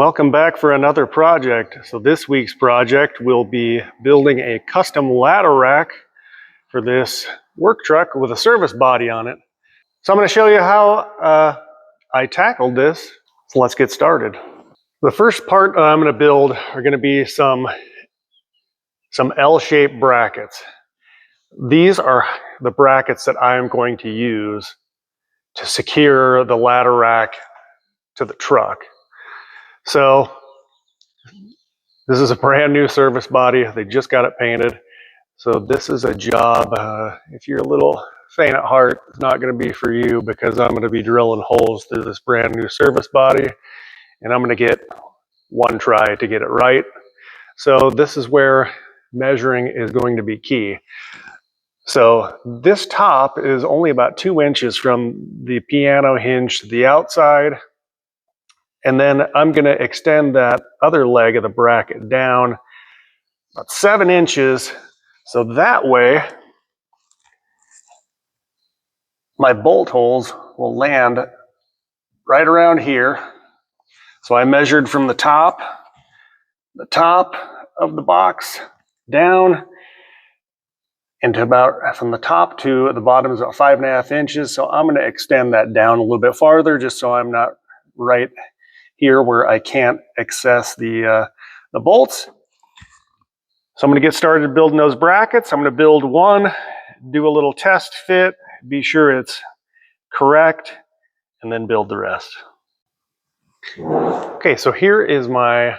Welcome back for another project. So this week's project will be building a custom ladder rack for this work truck with a service body on it. So I'm going to show you how I tackled this. So let's get started. The first part I'm going to build are going to be some L-shaped brackets. These are the brackets that I'm going to use to secure the ladder rack to the truck. So this is a brand new service body. They just got it painted. So this is a job, if you're a little faint at heart, it's not going to be for you because I'm going to be drilling holes through this brand new service body and I'm going to get one try to get it right. So this is where measuring is going to be key. So this top is only about 2 inches from the piano hinge to the outside. And then I'm going to extend that other leg of the bracket down about 7 inches. So that way my bolt holes will land right around here. So I measured from the top of the box down into about, from the top to the bottom is about 5.5 inches. So I'm going to extend that down a little bit farther just so I'm not right here where I can't access the bolts. So I'm going to get started building those brackets. I'm going to build one, do a little test fit, be sure it's correct, and then build the rest. Okay, so here is my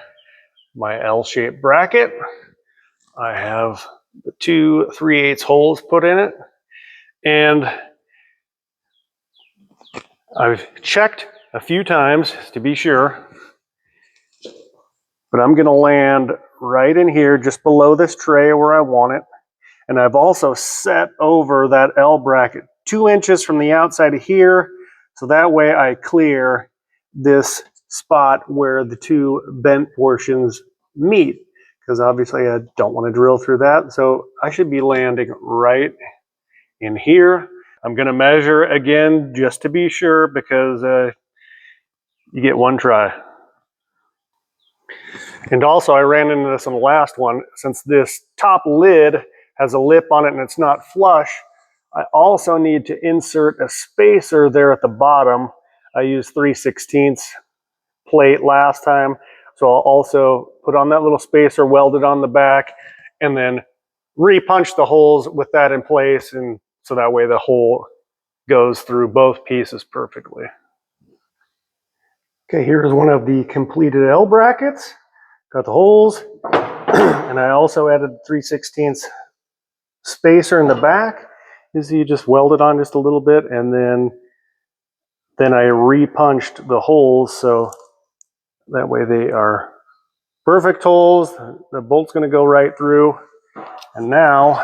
L-shaped bracket. I have the 2 3/8 holes put in it, and I've checked a few times to be sure, but I'm going to land right in here just below this tray where I want it. And I've also set over that L bracket 2 inches from the outside of here, so that way I clear this spot where the two bent portions meet, because obviously I don't want to drill through that. So I should be landing right in here. I'm going to measure again just to be sure, because you get one try. And also I ran into this on the last one. Since this top lid has a lip on it and it's not flush, I also need to insert a spacer there at the bottom. I used 3/16 plate last time, so I'll also put on that little spacer, weld it on the back, and then re-punch the holes with that in place, and so that way the hole goes through both pieces perfectly. Okay, here's one of the completed L brackets. Got the holes, and I also added 3/16 spacer in the back. You just weld it on just a little bit, and then I re-punched the holes so that way they are perfect holes. The bolt's going to go right through, and now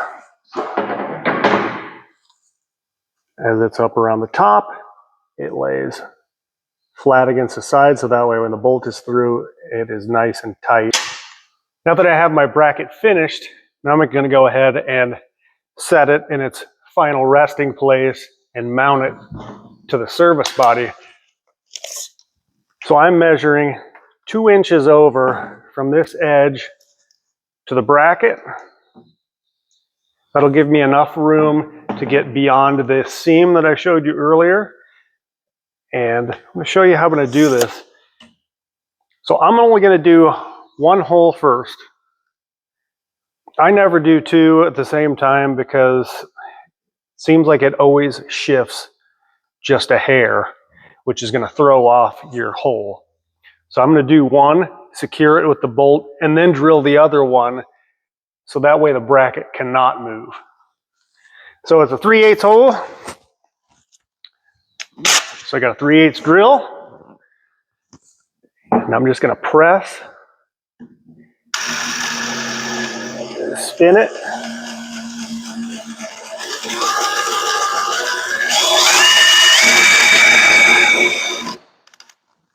as it's up around the top, it lays flat against the side, so that way when the bolt is through, it is nice and tight. Now that I have my bracket finished, now I'm going to go ahead and set it in its final resting place and mount it to the service body. So I'm measuring 2 inches over from this edge to the bracket. That'll give me enough room to get beyond this seam that I showed you earlier. And I'm going to show you how I'm going to do this. So I'm only going to do one hole first. I never do two at the same time because it seems like it always shifts just a hair, which is going to throw off your hole. So I'm going to do one, secure it with the bolt, and then drill the other one so that way the bracket cannot move. So it's a 3/8 hole. So I got a 3/8 drill, and I'm just going to press, spin it.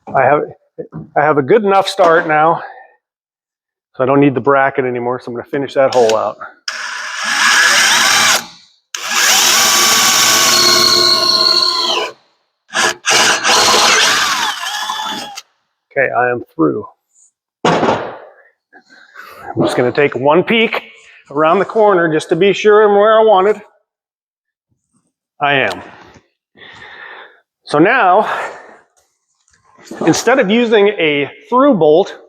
I have a good enough start now, so I don't need the bracket anymore, so I'm going to finish that hole out. Okay, I am through. I'm just going to take one peek around the corner just to be sure I'm where I wanted. I am. So now, instead of using a through bolt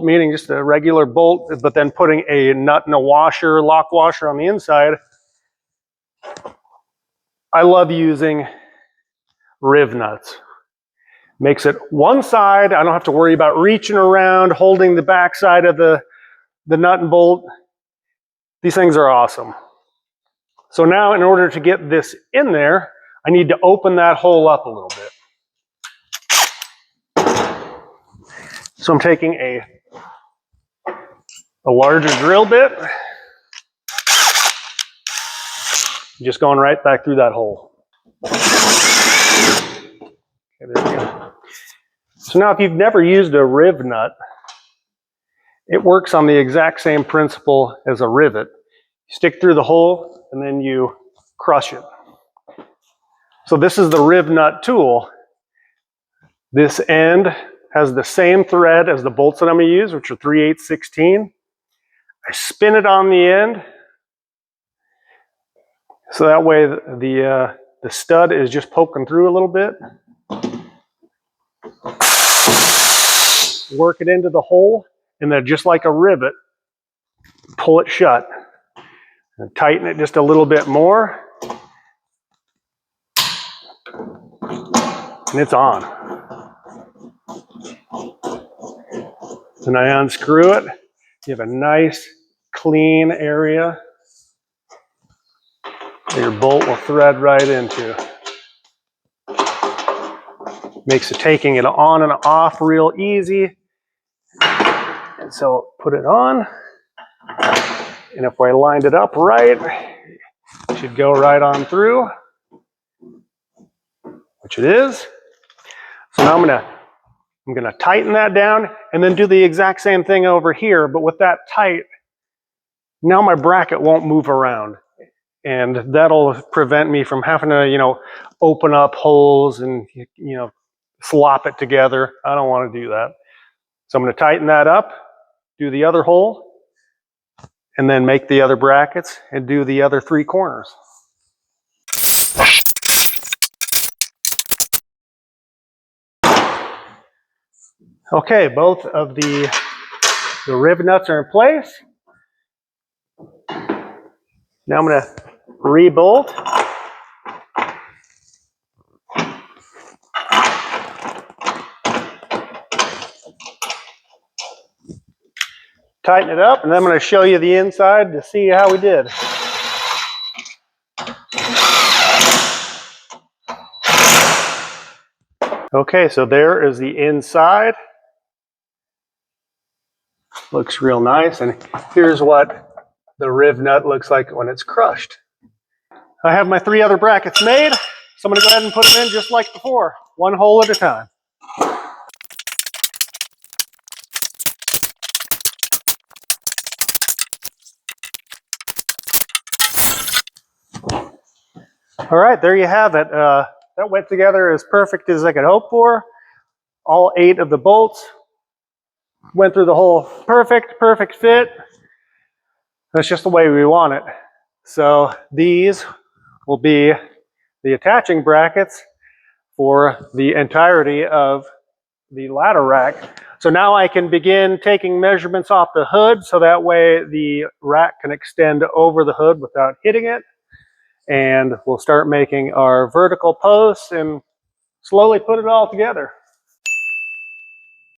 meaning just a regular bolt, but then putting a nut and a washer, lock washer on the inside, I love using riv nuts. Makes it one side, I don't have to worry about reaching around, holding the back side of the nut and bolt. These things are awesome. So now in order to get this in there, I need to open that hole up a little bit. So I'm taking a larger drill bit, just going right back through that hole. Okay, there we go. So now if you've never used a riv nut, it works on the exact same principle as a rivet. You stick through the hole and then you crush it. So this is the riv nut tool. This end has the same thread as the bolts that I'm going to use, which are 3/8/16. I spin it on the end, so that way the stud is just poking through a little bit. Work it into the hole, and then just like a rivet, pull it shut. And tighten it just a little bit more, and it's on. Then I unscrew it. You have a nice, clean area that your bolt will thread right into. Makes it taking it on and off real easy. And so put it on. And if I lined it up right, it should go right on through, which it is. So now I'm gonna tighten that down and then do the exact same thing over here, but with that tight, now my bracket won't move around. And that'll prevent me from having to, open up holes and, slop it together. I don't want to do that. So I'm going to tighten that up, do the other hole, and then make the other brackets and do the other 3 corners. Okay, both of the rivet nuts are in place. Now I'm going to re-bolt. Tighten it up, and then I'm going to show you the inside to see how we did. Okay, so there is the inside. Looks real nice, and here's what the riv nut looks like when it's crushed. I have my 3 other brackets made, so I'm going to go ahead and put them in just like before, one hole at a time. All right, there you have it. That went together as perfect as I could hope for. All 8 of the bolts went through the hole perfect fit. That's just the way we want it. So these will be the attaching brackets for the entirety of the ladder rack. So now I can begin taking measurements off the hood so that way the rack can extend over the hood without hitting it. And we'll start making our vertical posts and slowly put it all together.